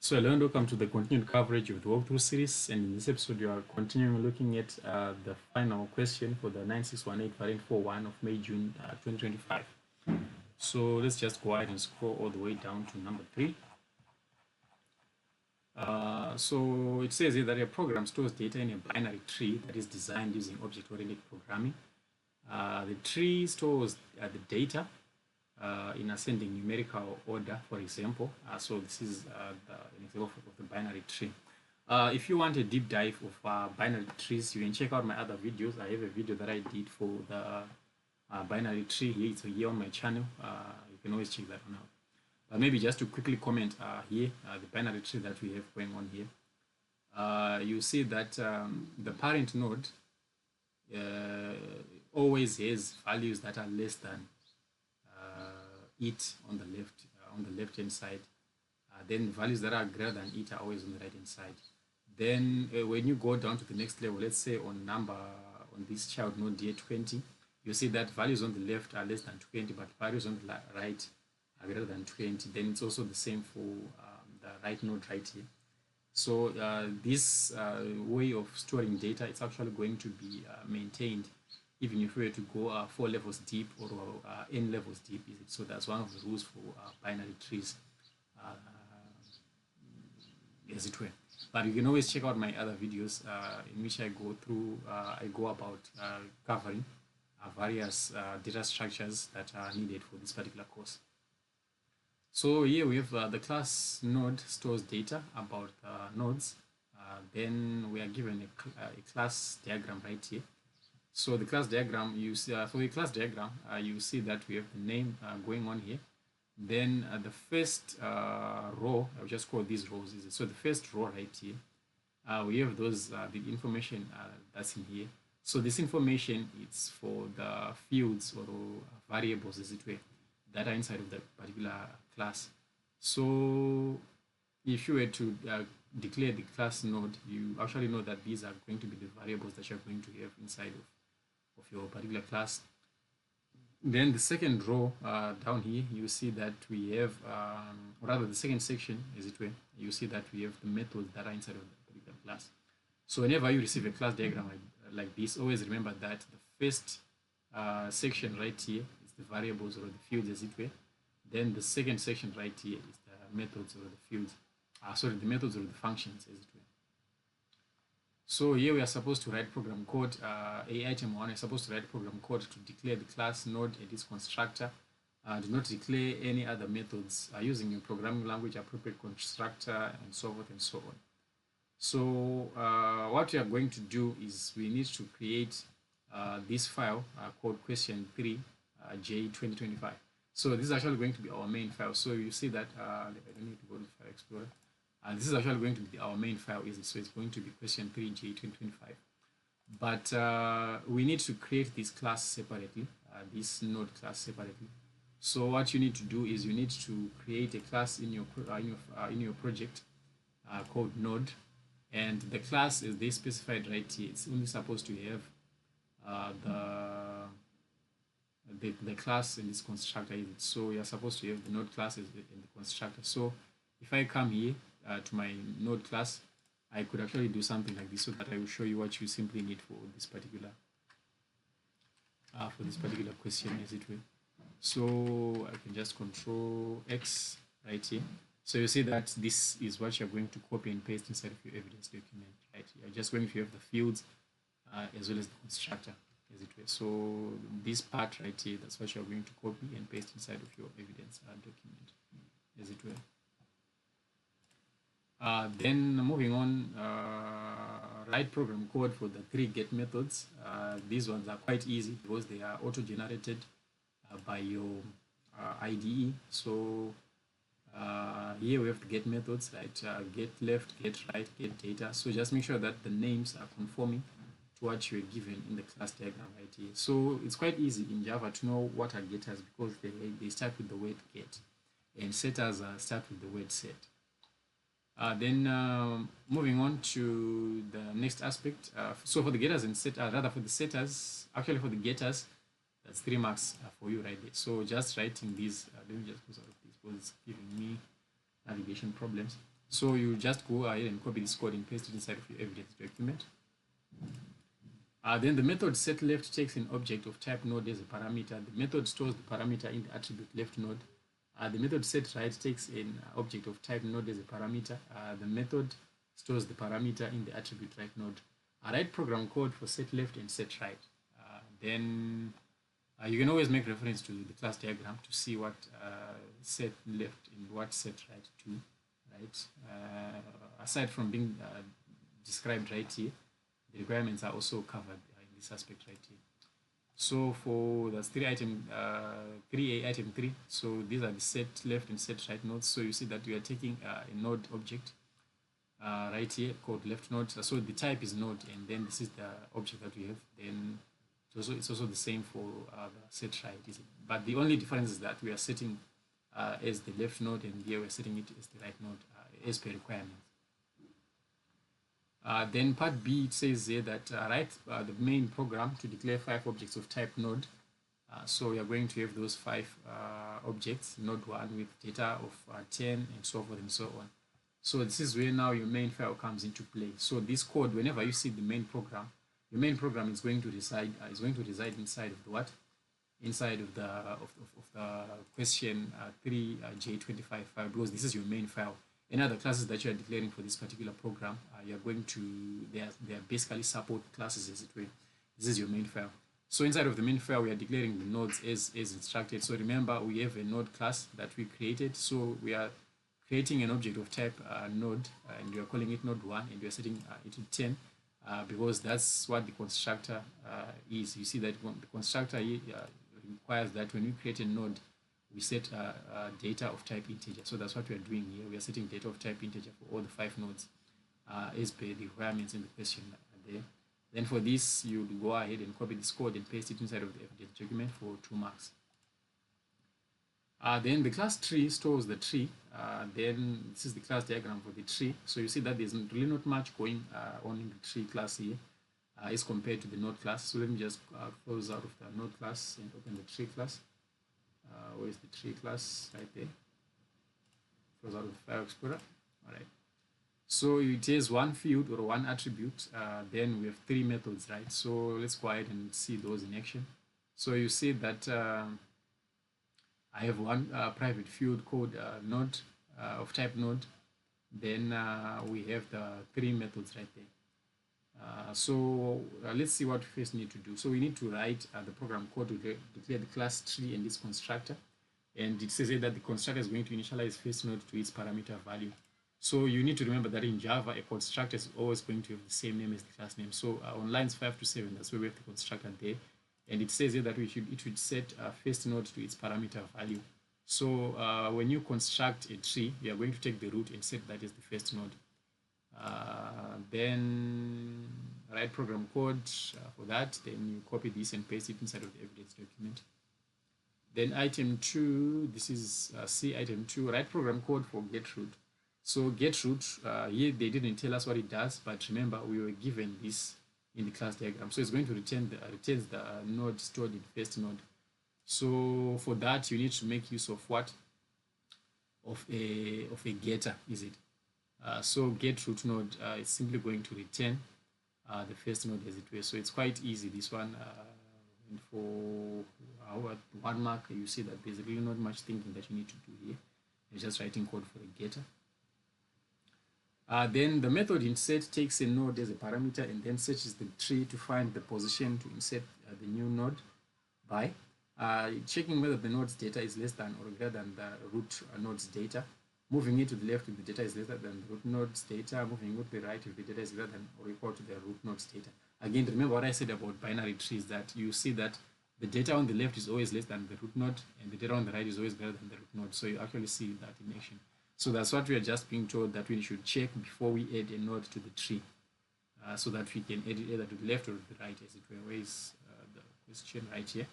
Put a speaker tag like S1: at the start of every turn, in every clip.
S1: So hello and welcome to the continued coverage of the walkthrough series, and in this episode you are continuing looking at the final question for the 9618 variant 41 of May-June 2025. So let's just go ahead and scroll all the way down to number 3. So it says here that a program stores data in a binary tree that is designed using object-oriented programming. The tree stores the data in ascending numerical order, for example. So this is an example of the binary tree. If you want a deep dive of binary trees, you can check out my other videos. I have a video that I did for the binary tree here. It's here on my channel. You can always check that one out. But maybe just to quickly comment here, the binary tree that we have going on here. You see that the parent node always has values that are less than it on the left hand side. Then values that are greater than it are always on the right hand side. Then when you go down to the next level, let's say on this child node here 20, you see that values on the left are less than 20, but values on the right are greater than 20. Then it's also the same for the right node right here. So this way of storing data, it's actually going to be maintained even if we were to go 4 levels deep or n levels deep. So that's one of the rules for binary trees, as it were. But you can always check out my other videos in which I go about covering various data structures that are needed for this particular course. So here we have the class node stores data about nodes. Then we are given a class diagram right here. So the class diagram, you see, for the class diagram, you see that we have the name going on here. Then the first row, I'll just call these rows. So the first row right here, we have those the information that's in here. So this information is for the fields or variables, as it were, that are inside of the particular class. So if you were to declare the class node, you actually know that these are going to be the variables that you're going to have inside of your particular class. Then the second row down here, you see that we have, or rather the second section, as it were, you see that we have the methods that are inside of the particular class. So whenever you receive a class diagram like this, always remember that the first section right here is the variables or the fields, as it were. Then the second section right here is the methods or the fields. The methods or the functions, as it were. So here we are supposed to write program code. Item 1 is supposed to write program code to declare the class node and its constructor. Do not declare any other methods using your programming language appropriate constructor, and so forth and so on. So what we are going to do is we need to create this file called Question3 J2025. So this is actually going to be our main file. So you see that I don't need to go to File Explorer. This is actually going to be our main file, so it's going to be Question3 J2025. But we need to create this class separately, this node class separately. So what you need to do is you need to create a class in your project called node, and the class is they specified right here. It's only supposed to have the class in this constructor. So you're supposed to have the node class in the constructor. So if I come here to my node class, I could actually do something like this, so that I will show you what you simply need for this particular question, as it were. So I can just Control X right here. So you see that this is what you're going to copy and paste inside of your evidence document right here. You're just going to have the fields as well as the constructor, as it were. So this part right here, that's what you're going to copy and paste inside of your evidence document, as it were. Then moving on, write program code for the 3 get methods. These ones are quite easy because they are auto-generated by your IDE. So here we have the get methods, right? Get left, get right, get data. So just make sure that the names are conforming to what you are given in the class diagram right here. So it's quite easy in Java to know what are getters, because they start with the word get, and setters start with the word set. Then moving on to the next aspect. So for the getters and rather for the setters, actually for the getters, that's 3 marks for you right there. So just writing these, let me just close out of this because it's giving me navigation problems. So you just go ahead and copy this code and paste it inside of your evidence document. Then the method set left takes an object of type node as a parameter. The method stores the parameter in the attribute left node. The method set right takes an object of type node as a parameter. The method stores the parameter in the attribute right node. Write program code for set left and set right. Then you can always make reference to the class diagram to see what set left and what set right do. Right. Aside from being described right here, the requirements are also covered in this aspect right here. So for the 3A item 3, so these are the set left and set right nodes. So you see that we are taking a node object right here called left node. So the type is node, and then this is the object that we have. Then it's also the same for the set right, is it? But the only difference is that we are setting as the left node, and here we're setting it as the right node as per requirement. Then part B, it says here that write the main program to declare 5 objects of type node. So we are going to have those 5 objects, node 1 with data of 10 and so forth and so on. So this is where now your main file comes into play. So this code, whenever you see the main program, your main program is going to reside inside of the what? Inside of the question 3 J25 file, because this is your main file. And other classes that you are declaring for this particular program, you are going to, they are basically support classes as it were. This is your main file. So inside of the main file, we are declaring the nodes as instructed. So remember, we have a node class that we created. So we are creating an object of type node, and we are calling it node 1, and we are setting it to 10 because that's what the constructor is. You see that the constructor requires that when we create a node, we set data of type integer. So that's what we are doing here. We are setting data of type integer for all the 5 nodes as per the requirements in the question there. Then for this, you would go ahead and copy this code and paste it inside of the evidence document for 2 marks. Then the class tree stores the tree. Then this is the class diagram for the tree. So you see that there's really not much going on in the tree class here as compared to the node class. So let me just close out of the node class and open the tree class. Where's the tree class? Right there. Close out of the File Explorer. All right. So it has one field or one attribute. Then we have 3 methods, right? So let's go ahead and see those in action. So you see that I have one private field called node of type node. Then we have the 3 methods right there. So let's see what we first need to do. So we need to write the program code to declare the class tree and its constructor. And it says here that the constructor is going to initialize first node to its parameter value. So you need to remember that in Java, a constructor is always going to have the same name as the class name. So on lines 5 to 7, that's where we have the constructor there. And it says here that it should set first node to its parameter value. So when you construct a tree, you are going to take the root and set that as the first node. Then write program code for that. Then you copy this and paste it inside of the evidence document. Then item 2, this is C item 2, write program code for getRoot. So getRoot, here they didn't tell us what it does, but remember we were given this in the class diagram. So it's going to returns the node stored in first node. So for that you need to make use of what? Of a getter, is it? So getRoot node is simply going to return the first node as it were. So it's quite easy, this one. And for our 1 mark, you see that there's really not much thinking that you need to do here. You're just writing code for a getter. Then the method insert takes a node as a parameter and then searches the tree to find the position to insert the new node by checking whether the node's data is less than or greater than the root node's data. Moving it to the left if the data is less than the root node's data. Moving it to the right if the data is greater than or equal to the root node's data. Again, remember what I said about binary trees, that you see that the data on the left is always less than the root node and the data on the right is always greater than the root node. So you actually see that in action. So that's what we are just being told, that we should check before we add a node to the tree, so that we can add it either to the left or to the right, as it were. Where is the question right here?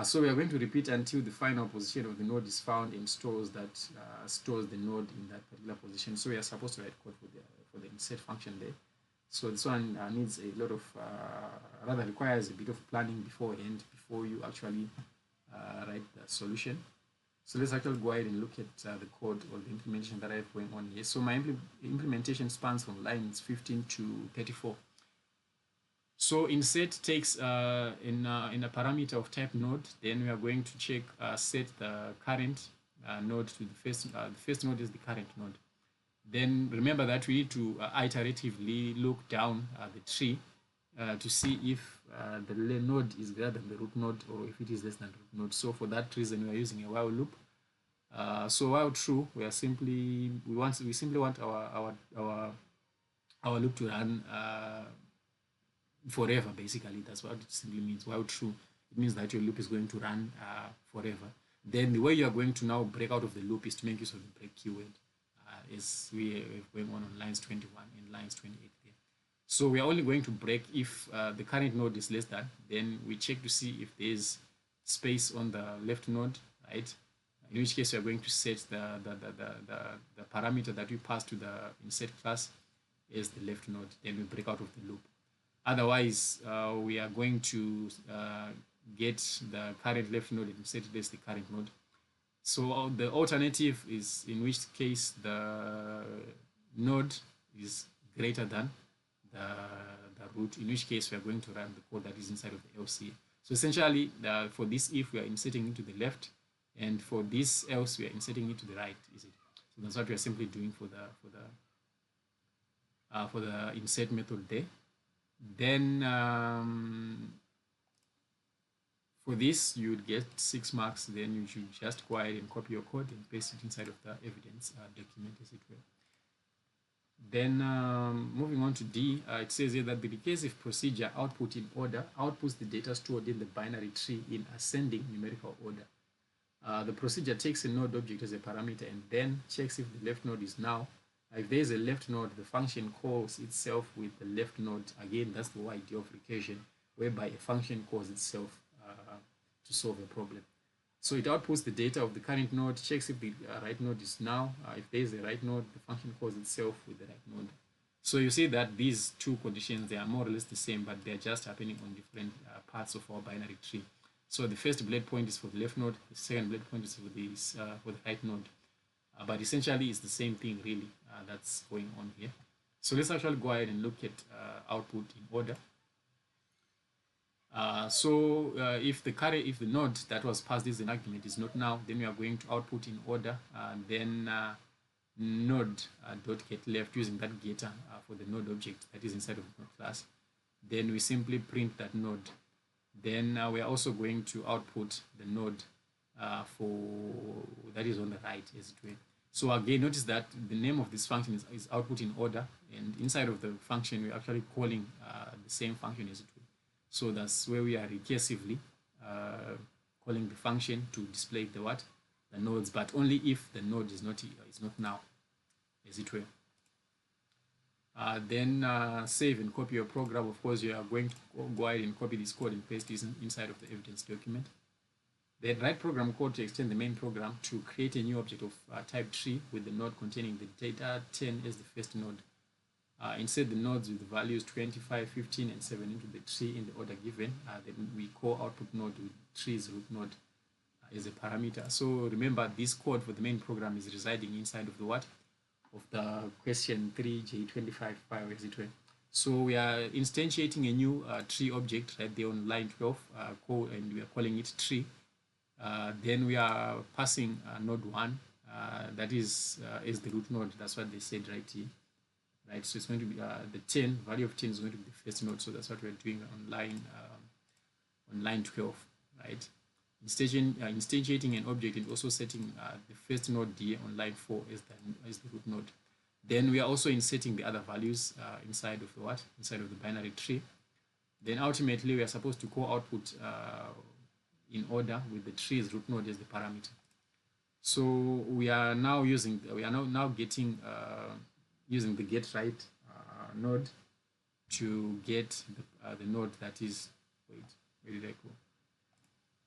S1: So we are going to repeat until the final position of the node is found and stores the node in that particular position. So we are supposed to write code for the insert function there. So this one needs a lot of, rather requires a bit of planning beforehand before you actually write the solution. So let's actually go ahead and look at the code or the implementation that I have going on here. So my implementation spans from lines 15 to 34. So inset takes in a parameter of type node, then we are going to check set the current node to the first node is the current node. Then remember that we need to iteratively look down the tree to see if the node is greater than the root node or if it is less than the root node. So for that reason, we are using a while loop. So while true, we simply want our loop to run forever. Basically, that's what it simply means. While true, it means that your loop is going to run forever. Then the way you are going to now break out of the loop is to make use of the break keyword, as we are going on lines 21 and lines 28 there. So we are only going to break if the current node is less than. Then we check to see if there is space on the left node, right? In which case we are going to set the parameter that we pass to the inset class as the left node. Then we break out of the loop. Otherwise, we are going to get the current left node and set it as the current node. So the alternative is in which case the node is greater than the root, in which case we are going to run the code that is inside of the else here. So essentially, for this if, we are inserting it to the left, and for this else, we are inserting it to the right, is it? So that's what we are simply doing for the insert method there. Then for this, you would get 6 marks. Then you should just go ahead and copy your code and paste it inside of the evidence document, as it were. Then moving on to D, it says here that the recursive procedure output in order outputs the data stored in the binary tree in ascending numerical order. The procedure takes a node object as a parameter and then checks if the left node is now. If there is a left node, the function calls itself with the left node. Again, that's the whole idea of recursion, whereby a function calls itself to solve a problem. So it outputs the data of the current node, checks if the right node is now. If there is a right node, the function calls itself with the right node. So you see that these two conditions, they are more or less the same, but they're just happening on different parts of our binary tree. So the first blade point is for the left node, the second blade point is for the right node. But essentially, it's the same thing, really, that's going on here. So let's actually go ahead and look at output in order. If the node that was passed as an argument is not now, then we are going to output in order. Then node dot get left using that getter for the node object that is inside of the node class. Then we simply print that node. Then we are also going to output the node that is on the right, as it were. So again, notice that the name of this function is output in order, and inside of the function we're actually calling the same function, as it were. So that's where we are recursively calling the function to display the nodes, but only if the node is not now, as it were. Then save and copy your program. Of course, you are going to go ahead and copy this code and paste this inside of the evidence document. Then write program code to extend the main program to create a new object of type tree with the node containing the data 10 as the first node. Insert the nodes with the values 25, 15, and 7 into the tree in the order given. Then we call output node with tree's root node as a parameter. So remember, this code for the main program is residing inside of the of the question3 J25 file, as it were. So we are instantiating a new tree object right there on line 12, and we are calling it tree. Then we are passing node 1, that is the root node. That's what they said right here. Right, so it's going to be the 10 value of 10 is going to be the first node. So that's what we're doing on line 12, right? Instantiating an object and also setting the first node here on line 4 as the root node. Then we are also inserting the other values inside of the binary tree. Then ultimately we are supposed to call output in order with the tree's root node as the parameter. So we are now using using the get right node to get the node that is, wait, where did I go?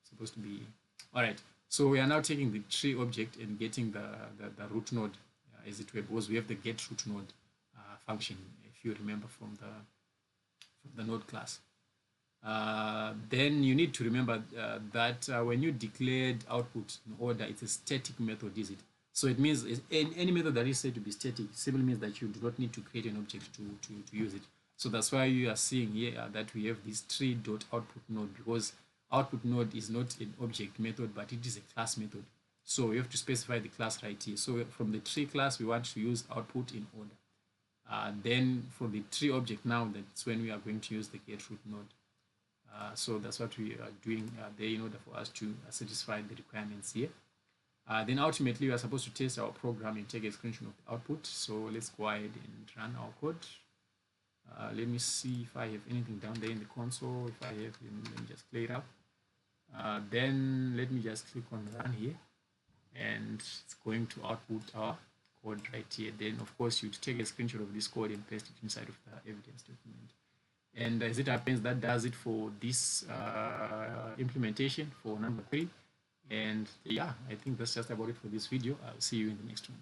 S1: It's supposed to be, all right. So we are now taking the tree object and getting the root node, as it were, because we have the get root node function, if you remember from the node class. Then you need to remember that when you declared output in order, it's a static method, is it? So it means any method that is said to be static simply means that you do not need to create an object to use it. So that's why you are seeing here that we have this tree.output node, because output node is not an object method, but it is a class method. So we have to specify the class right here. So from the tree class, we want to use output in order. Then for the tree object now, that's when we are going to use the getRoot node. So that's what we are doing there in order for us to satisfy the requirements here. Then ultimately we are supposed to test our program and take a screenshot of the output. So let's go ahead and run our code. Let me see if I have anything down there in the console. If I have, let me just clear it up. Then let me just click on run here, and it's going to output our code right here. Then of course you take a screenshot of this code and paste it inside of the evidence document. And as it happens, that does it for this implementation for number 3. And yeah, I think that's just about it for this video. I'll see you in the next one.